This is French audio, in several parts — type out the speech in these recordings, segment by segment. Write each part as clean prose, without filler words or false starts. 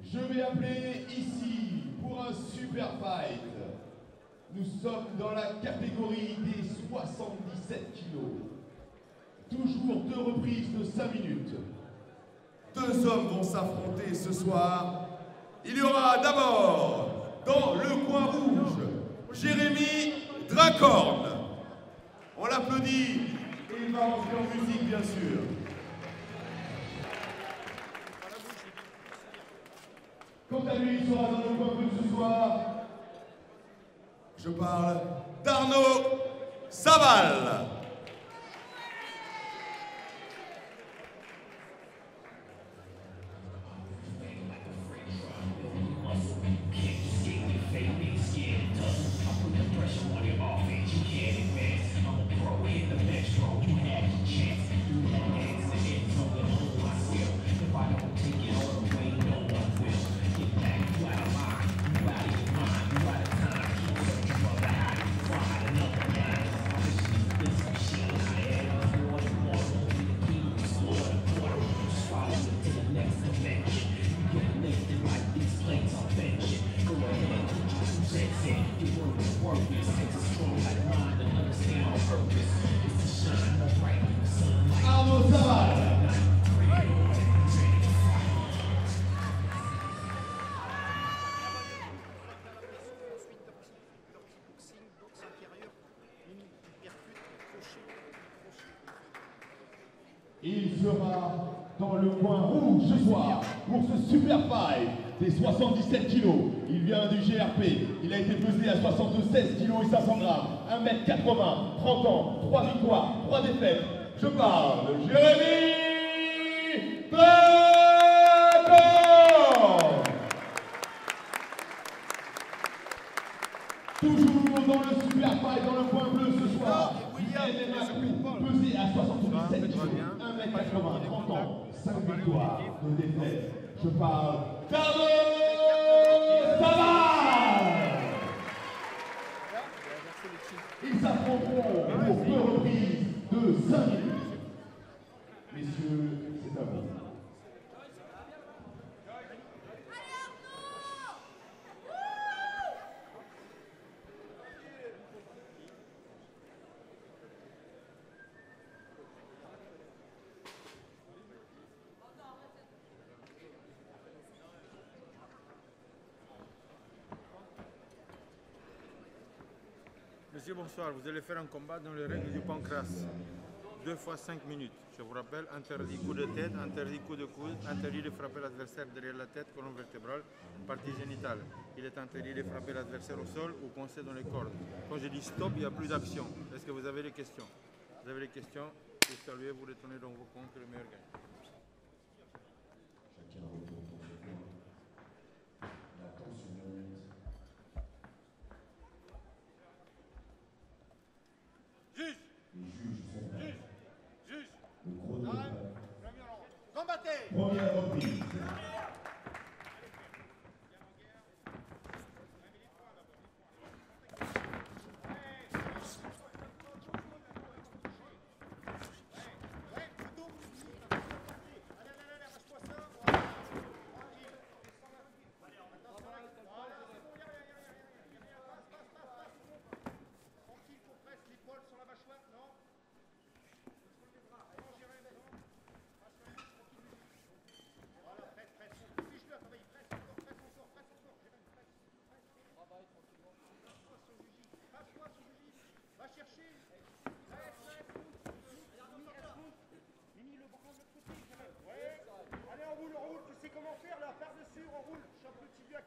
Je vais appeler ici pour un super fight. Nous sommes dans la catégorie des 77 kilos. Toujours 2 reprises de 5 minutes. 2 hommes vont s'affronter ce soir. Il y aura d'abord, dans le coin rouge, Jérémy Dracorn. On l'applaudit et il va entrer en musique, bien sûr. Quant à lui, il sera dans le coin bleu ce soir. Je parle d'Arnaud Saval. Arnaud Saval. Il sera dans le coin rouge ce soir pour ce super fight des 77 kilos. Il vient du GRP. Il a été pesé à 76 kilos et 500 grammes. 1m80, 30 ans, 3 victoires, 3 défaites. Je parle de Jérémy Dracorn. Toujours dans le super fight, dans le coin bleu ce soir. Pesé à 77 kilos, 1m80, 30 ans, 5 victoires, 2 défaites. Je parle d'Arnaud Saval. Ils s'affronteront pour 2 reprises de 5 minutes. Messieurs, c'est à vous. Monsieur, bonsoir. Vous allez faire un combat dans les règles du pancras. 2 fois 5 minutes. Je vous rappelle, interdit coup de tête, interdit coup de coude, interdit de frapper l'adversaire derrière la tête, colonne vertébrale, partie génitale. Il est interdit de frapper l'adversaire au sol ou coincé dans les cordes. Quand je dis stop, il n'y a plus d'action. Est-ce que vous avez des questions? Vous avez des questions? Vous saluez, vous retournez dans vos comptes, le meilleur gagne. Première reprise.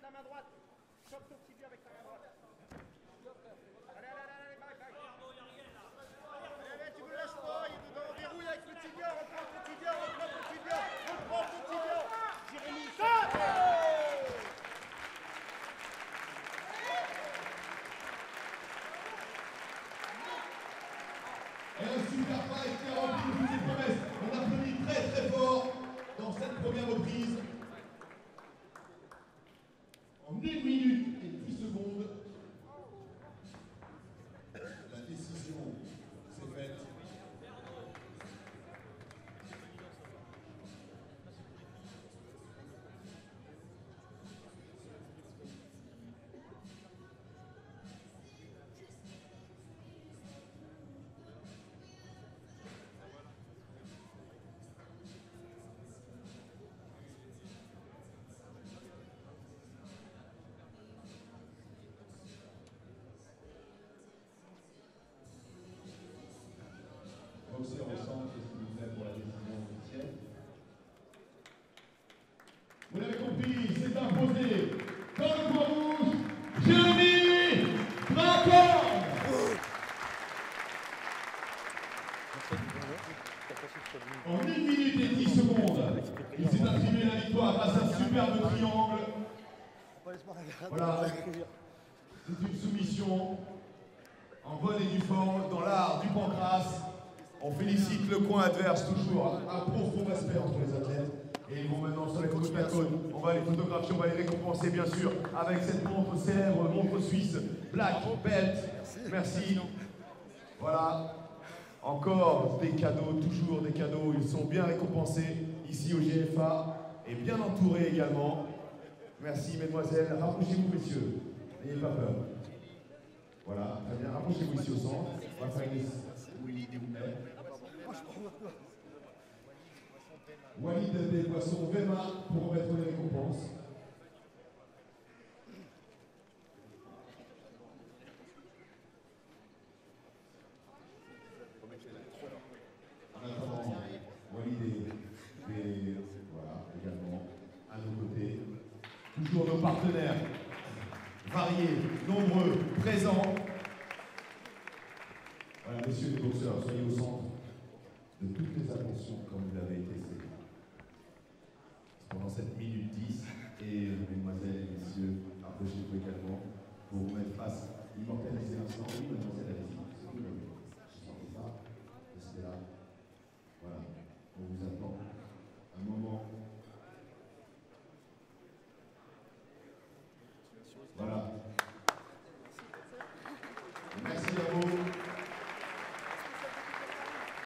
La main droite. Chope ton tibia avec ta main droite. Allez, tu me lâches pas, il est dedans. Verrouille avec le tibia, reprends ton tibia, reprends ton tibia, reprends ton tibia. Jérémy, Et un super fight qui a rempli toutes ses promesses. On applaudit très très fort dans cette première reprise. En 1 minute et 10 secondes, la décision s'est faite. s'est imposé dans le coin rouge, Jérémy Dracon. En 1 minute et 10 secondes, il s'est attribué la victoire grâce à un superbe triangle. Voilà, c'est une soumission en bonne et due forme dans l'art du pancrace. On félicite le coin adverse toujours, un profond respect entre les athlètes. Et ils vont maintenant sur les côte à côte. On va les photographier, on va les récompenser bien sûr avec cette montre célèbre, montre suisse, Black Belt. Merci. Voilà. Encore des cadeaux, toujours des cadeaux. Ils sont bien récompensés ici au GFA et bien entourés également. Merci mesdemoiselles. Rapprochez-vous messieurs. N'ayez pas peur. Voilà, très bien. Rapprochez-vous ici au centre. On va faire une... Walid des Boissons Vema pour remettre les récompenses. En attendant, Walid des voilà, également à nos côtés. Toujours nos partenaires variés, nombreux, présents. Voilà, messieurs les boxeurs, soyez au centre de toutes les attentions comme vous l'avez été. Pendant cette minute 10.